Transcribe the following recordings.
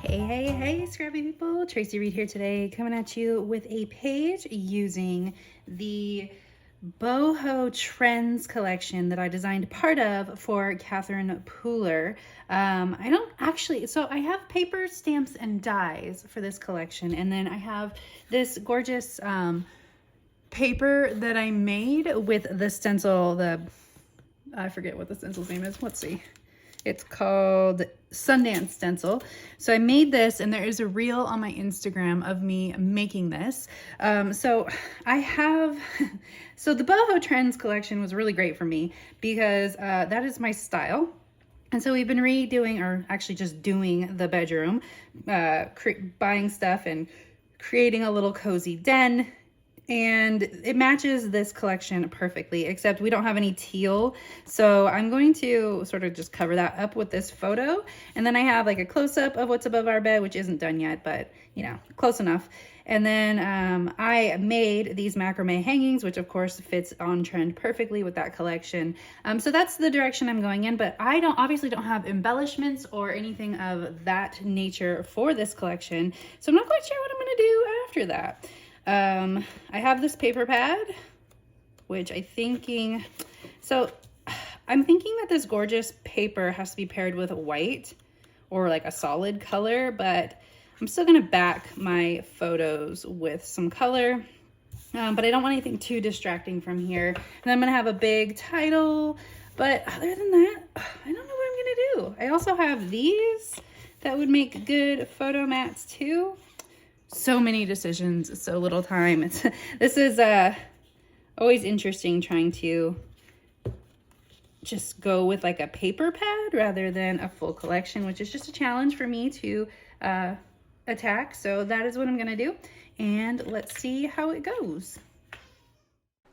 Hey, scrappy people. Traci Reed here today, coming at you with a page using the boho trends collection that I designed part of for Catherine Pooler. I don't actually, so I have paper, stamps, and dies for this collection, and then I have this gorgeous paper that I made with the stencil, I forget what the stencil's name is. Let's see. It's called Sundance Stencil. So I made this, and there is a reel on my Instagram of me making this. So the Boho Trends collection was really great for me because that is my style. And so we've been redoing, or actually just doing the bedroom, buying stuff and creating a little cozy den. And it matches this collection perfectly, except we don't have any teal. So I'm going to sort of just cover that up with this photo. And then I have like a close-up of what's above our bed, which isn't done yet, but you know, close enough. And then I made these macrame hangings, which of course fits on trend perfectly with that collection. So that's the direction I'm going in, but I obviously don't have embellishments or anything of that nature for this collection. So I'm not quite sure what I'm gonna do after that. I have this paper pad, which I'm thinking that this gorgeous paper has to be paired with white or like a solid color, but I'm still gonna back my photos with some color, but I don't want anything too distracting from here. And I'm gonna have a big title, but other than that, I don't know what I'm gonna do. I also have these that would make good photo mats too. So many decisions, so little time. This is always interesting trying to just go with like a paper pad rather than a full collection, which is just a challenge for me to attack. So that is what I'm gonna do, and let's see how it goes.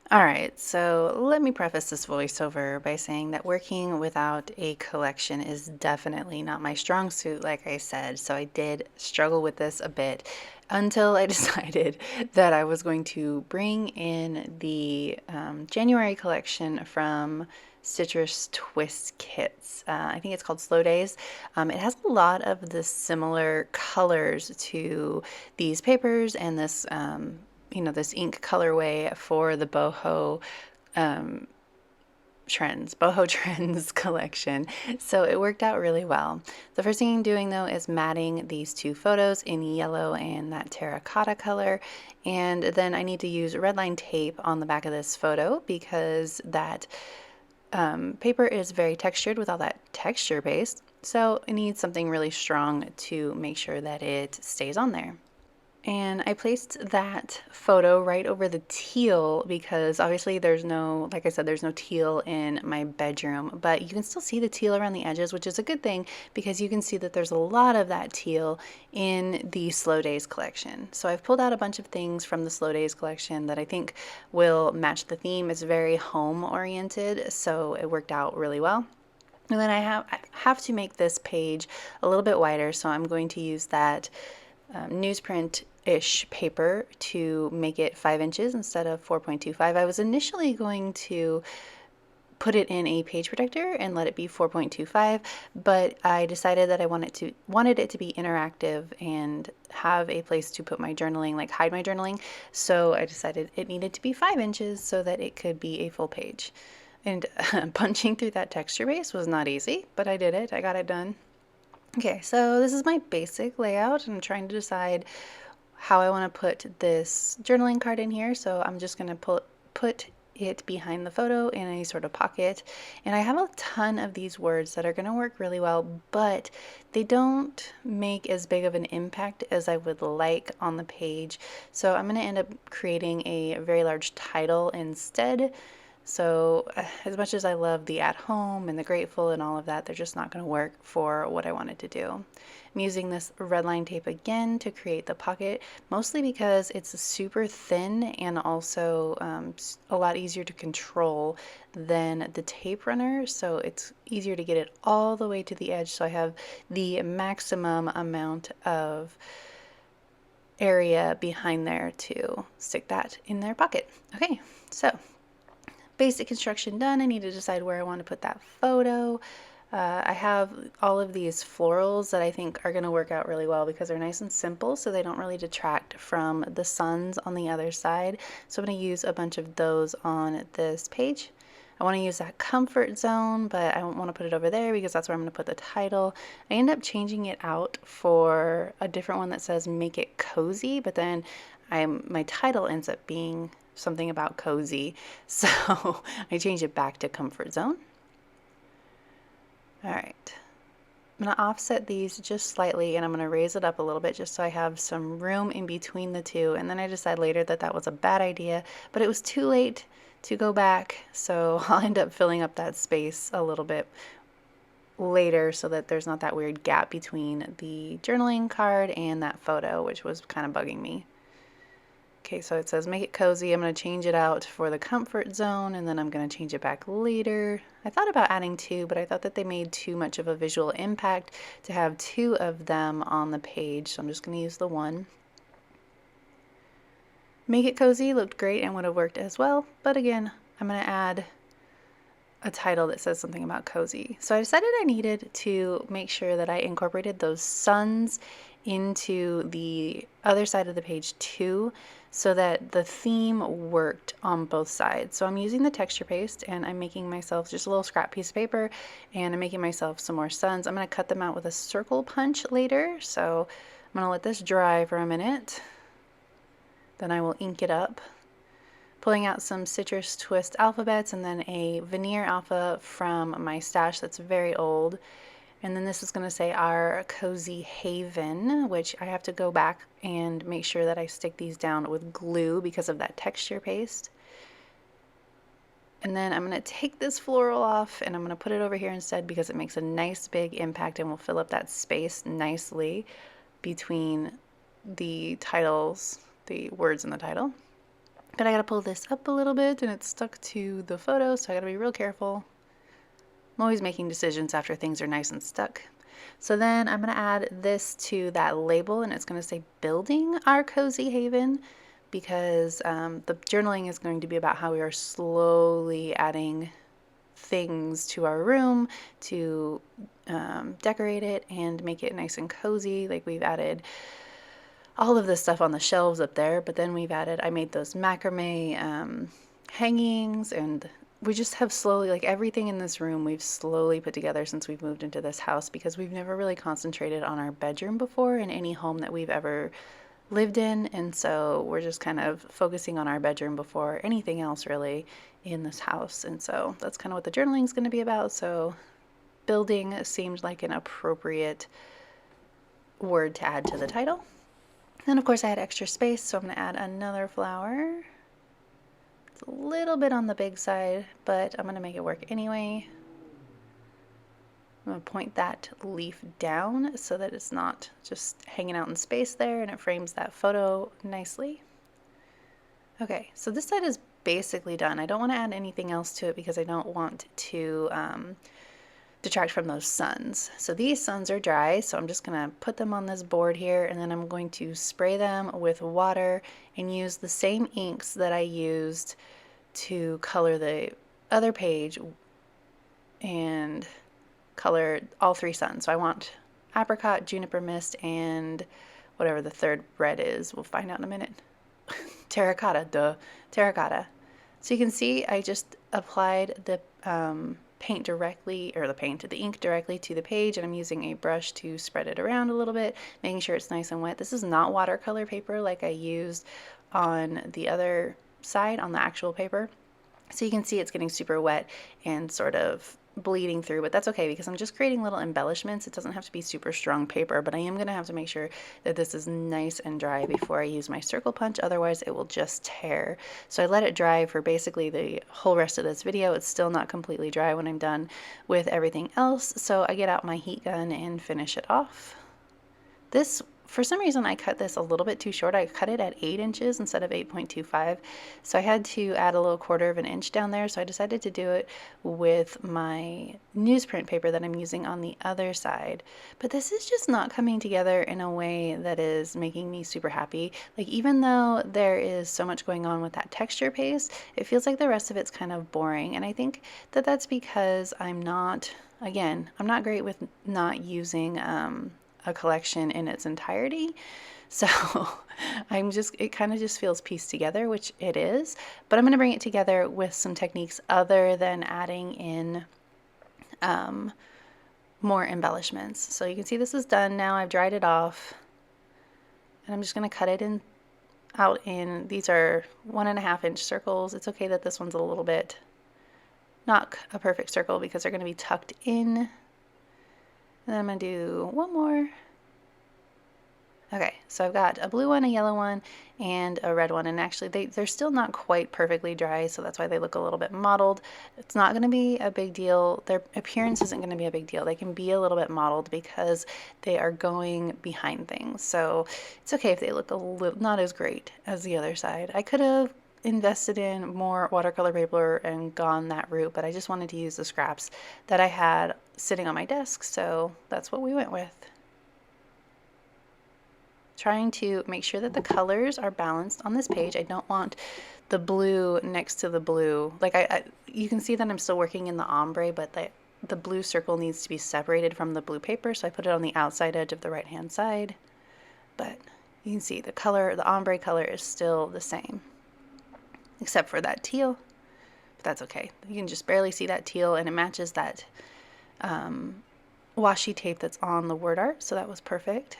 All right, so let me preface this voiceover by saying that working without a collection is definitely not my strong suit, like I said. So I did struggle with this a bit until I decided that I was going to bring in the January collection from Citrus Twist Kits. I think it's called Slow Days. It has a lot of the similar colors to these papers and this this ink colorway for the boho trends collection. So it worked out really well. The first thing I'm doing though is matting these two photos in yellow and that terracotta color. And then I need to use red line tape on the back of this photo because that paper is very textured with all that texture base. So it needs something really strong to make sure that it stays on there. And I placed that photo right over the teal because obviously there's no, like I said, there's no teal in my bedroom, but you can still see the teal around the edges, which is a good thing because you can see that there's a lot of that teal in the Slow Days collection. So I've pulled out a bunch of things from the Slow Days collection that I think will match the theme. It's very home oriented, so it worked out really well. And then I have to make this page a little bit wider, so I'm going to use that newsprint-ish paper to make it 5 inches instead of 4.25. I was initially going to put it in a page protector and let it be 4.25, but I decided that I wanted it to be interactive and have a place to put my journaling, like hide my journaling. So I decided it needed to be 5 inches so that it could be a full page. And punching through that texture base was not easy, but I did it. I got it done. Okay, so this is my basic layout. I'm trying to decide how I want to put this journaling card in here. So I'm just going to put it behind the photo in a sort of pocket. And I have a ton of these words that are going to work really well, but they don't make as big of an impact as I would like on the page. So I'm going to end up creating a very large title instead. So as much as I love the at home and the grateful and all of that, they're just not going to work for what I wanted to do. I'm using this red line tape again to create the pocket, mostly because it's super thin and also a lot easier to control than the tape runner. So it's easier to get it all the way to the edge. So I have the maximum amount of area behind there to stick that in their pocket. Okay, so basic construction done. I need to decide where I want to put that photo. I have all of these florals that I think are going to work out really well because they're nice and simple, so they don't really detract from the suns on the other side. So I'm going to use a bunch of those on this page. I want to use that comfort zone, but I don't want to put it over there because that's where I'm going to put the title. I end up changing it out for a different one that says make it cozy, but then my title ends up being something about cozy. So I change it back to comfort zone. All right. I'm going to offset these just slightly and I'm going to raise it up a little bit just so I have some room in between the two. And then I decided later that that was a bad idea, but it was too late to go back. So I'll end up filling up that space a little bit later so that there's not that weird gap between the journaling card and that photo, which was kind of bugging me. Okay, so it says make it cozy. I'm going to change it out for the comfort zone and then I'm going to change it back later. I thought about adding two, but I thought that they made too much of a visual impact to have two of them on the page, so I'm just going to use the one. Make it cozy looked great and would have worked as well, but again, I'm going to add a title that says something about cozy. So I decided I needed to make sure that I incorporated those suns into the other side of the page too, so that the theme worked on both sides. So I'm using the texture paste and I'm making myself just a little scrap piece of paper and I'm making myself some more suns. I'm going to cut them out with a circle punch later. So I'm going to let this dry for a minute. Then I will ink it up. Pulling out some Citrus Twist alphabets and then a veneer alpha from my stash that's very old. And then this is going to say our cozy haven, which I have to go back and make sure that I stick these down with glue because of that texture paste. And then I'm going to take this floral off and I'm going to put it over here instead because it makes a nice big impact and will fill up that space nicely between the titles, the words in the title. But I got to pull this up a little bit and it's stuck to the photo, so I got to be real careful. I'm always making decisions after things are nice and stuck. So then I'm going to add this to that label and it's going to say building our cozy haven because the journaling is going to be about how we are slowly adding things to our room to decorate it and make it nice and cozy. Like we've added all of this stuff on the shelves up there, but then I made those macrame hangings and we just have slowly, like everything in this room, we've slowly put together since we've moved into this house because we've never really concentrated on our bedroom before in any home that we've ever lived in. And so we're just kind of focusing on our bedroom before anything else really in this house. And so that's kind of what the journaling is going to be about. So building seemed like an appropriate word to add to the title. Then of course I had extra space, so I'm going to add another flower. It's a little bit on the big side, but I'm going to make it work anyway. I'm going to point that leaf down so that it's not just hanging out in space there and it frames that photo nicely. Okay, so this side is basically done. I don't want to add anything else to it because I don't want to detract from those suns. So these suns are dry, so I'm just going to put them on this board here and then I'm going to spray them with water and use the same inks that I used to color the other page and color all three suns. So I want apricot, juniper mist, and whatever the third red is. We'll find out in a minute. Terracotta, duh. Terracotta. So you can see I just applied the paint directly, or the ink directly to the page, and I'm using a brush to spread it around a little bit, making sure it's nice and wet. This is not watercolor paper like I used on the other side, on the actual paper. So you can see it's getting super wet and sort of bleeding through, but that's okay because I'm just creating little embellishments. It doesn't have to be super strong paper, but I am going to have to make sure that this is nice and dry before I use my circle punch, otherwise it will just tear. So I let it dry for basically the whole rest of this video. It's still not completely dry when I'm done with everything else, so I get out my heat gun and finish it off. This for some reason I cut this a little bit too short. I cut it at 8 inches instead of 8.25. So I had to add a little 1/4 of an inch down there. So I decided to do it with my newsprint paper that I'm using on the other side. But this is just not coming together in a way that is making me super happy. Like, even though there is so much going on with that texture paste, it feels like the rest of it's kind of boring. And I think that that's because I'm not great with not using a collection in its entirety. So it kind of just feels pieced together, which it is, but I'm going to bring it together with some techniques other than adding in more embellishments. So you can see this is done now. I've dried it off, and I'm just going to cut it out in, these are 1.5 inch circles. It's okay that this one's a little bit not a perfect circle because they're going to be tucked in. And then I'm going to do one more. Okay, so I've got a blue one, a yellow one, and a red one. And actually they're still not quite perfectly dry, so that's why they look a little bit mottled. It's not going to be a big deal. Their appearance isn't going to be a big deal. They can be a little bit mottled because they are going behind things. So it's okay if they look a little not as great as the other side. I could have invested in more watercolor paper and gone that route, but I just wanted to use the scraps that I had sitting on my desk, so that's what we went with. Trying to make sure that the colors are balanced on this page. I don't want the blue next to the blue. Like you can see that I'm still working in the ombre, but the blue circle needs to be separated from the blue paper, so I put it on the outside edge of the right hand side. But you can see the color, the ombre color is still the same, except for that teal, but that's okay. You can just barely see that teal, and it matches that washi tape that's on the word art, so that was perfect.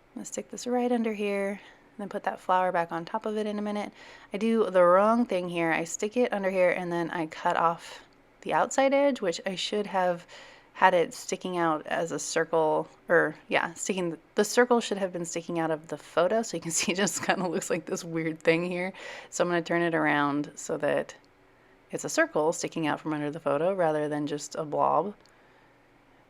I'm going to stick this right under here, and then put that flower back on top of it in a minute. I do the wrong thing here. I stick it under here, and then I cut off the outside edge, which I should have had it sticking out as a circle, or yeah, the circle should have been sticking out of the photo, so you can see it just kind of looks like this weird thing here. So I'm going to turn it around so that it's a circle sticking out from under the photo rather than just a blob.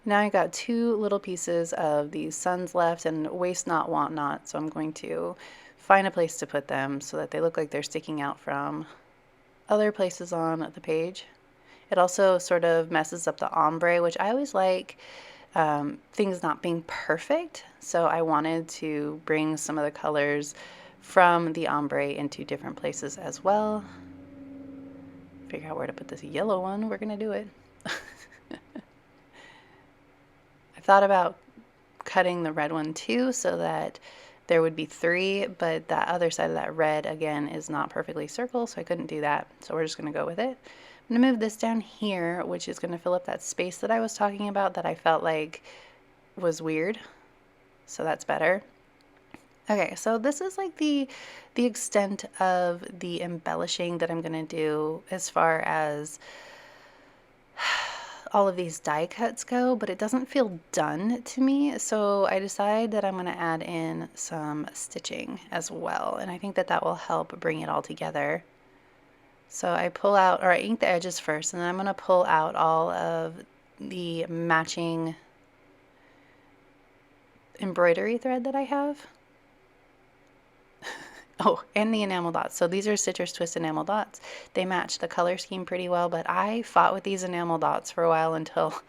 Now I got 2 little pieces of these suns left, and waste not, want not, so I'm going to find a place to put them so that they look like they're sticking out from other places on the page. It also sort of messes up the ombre, which I always like things not being perfect, so I wanted to bring some of the colors from the ombre into different places as well. Figure out where to put this yellow one. We're going to do it. I thought about cutting the red one too so that there would be 3, but that other side of that red again is not perfectly circle, so I couldn't do that. So we're just going to go with it. I'm going to move this down here, which is going to fill up that space that I was talking about that I felt like was weird. So that's better. Okay, so this is like the extent of the embellishing that I'm going to do as far as all of these die cuts go, but it doesn't feel done to me, so I decide that I'm going to add in some stitching as well, and I think that that will help bring it all together. So I pull out, or I ink the edges first, and then I'm going to pull out all of the matching embroidery thread that I have. Oh, and the enamel dots. So these are Citrus Twist enamel dots. They match the color scheme pretty well, but I fought with these enamel dots for a while until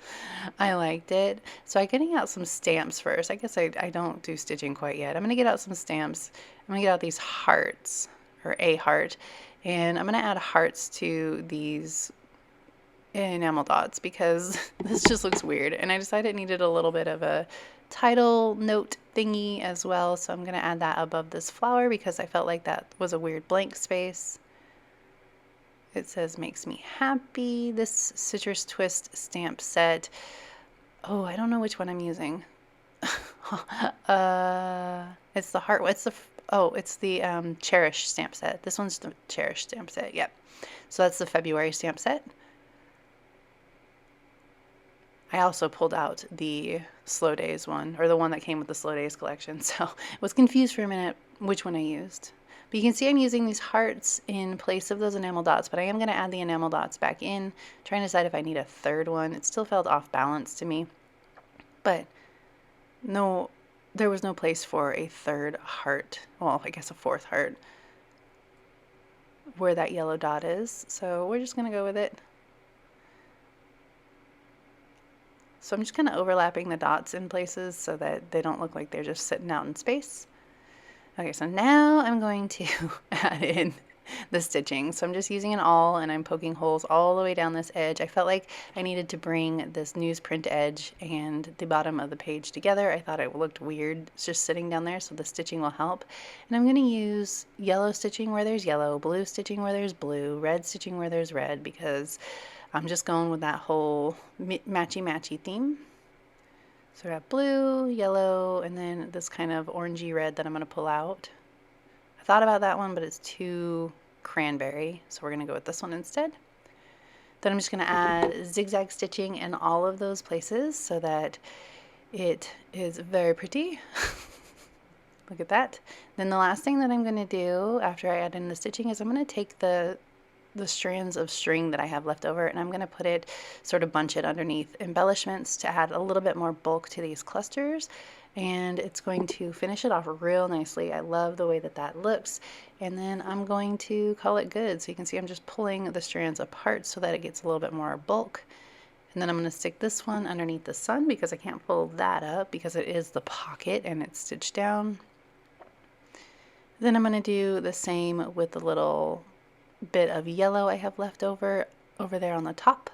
I liked it. So I'm getting out some stamps first. I guess I don't do stitching quite yet. I'm going to get out some stamps. I'm going to get out these hearts, or a heart, and I'm going to add hearts to these enamel dots because this just looks weird, and I decided it needed a little bit of a title note thingy as well, so I'm going to add that above this flower because I felt like that was a weird blank space. It says makes me happy. This Citrus Twist stamp set. Oh, I don't know which one I'm using. It's the heart. It's the Cherish stamp set. This one's the Cherish stamp set. Yep. So that's the February stamp set. I also pulled out the Slow Days one, or the one that came with the Slow Days collection, so I was confused for a minute which one I used. But you can see I'm using these hearts in place of those enamel dots, but I am going to add the enamel dots back in, trying to decide if I need a third one. It still felt off balance to me, but no, there was no place for a third heart, well, I guess a fourth heart, where that yellow dot is. So we're just gonna go with it. So I'm just kind of overlapping the dots in places so that they don't look like they're just sitting out in space. Okay, so now I'm going to add in the stitching. So I'm just using an awl and I'm poking holes all the way down this edge. I felt like I needed to bring this newsprint edge and the bottom of the page together. I thought it looked weird just sitting down there, so the stitching will help. And I'm going to use yellow stitching where there's yellow, blue stitching where there's blue, red stitching where there's red, because I'm just going with that whole matchy-matchy theme. So I got blue, yellow, and then this kind of orangey red that I'm going to pull out. I thought about that one, but it's too cranberry, so we're going to go with this one instead. Then I'm just going to add zigzag stitching in all of those places so that it is very pretty. Look at that. Then the last thing that I'm going to do after I add in the stitching is I'm going to take the strands of string that I have left over, and I'm going to put it, sort of bunch it underneath embellishments to add a little bit more bulk to these clusters, and it's going to finish it off real nicely. I love the way that that looks. And then I'm going to call it good. So you can see I'm just pulling the strands apart so that it gets a little bit more bulk. And then I'm going to stick this one underneath the sun because I can't pull that up because it is the pocket and it's stitched down. Then I'm going to do the same with the little bit of yellow I have left over there on the top.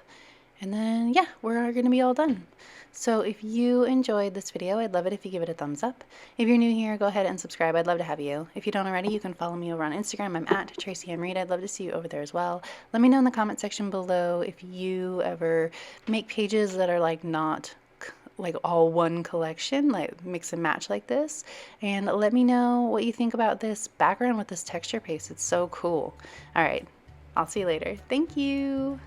And then yeah, we're going to be all done. So if you enjoyed this video, I'd love it if you give it a thumbs up. If you're new here, go ahead and subscribe. I'd love to have you. If you don't already, you can follow me over on Instagram. I'm at Traci Reed. I'd love to see you over there as well. Let me know in the comment section below if you ever make pages that are like not like all one collection, like mix and match like this. And let me know what you think about this background with this texture paste. It's so cool. All right, I'll see you later. Thank you.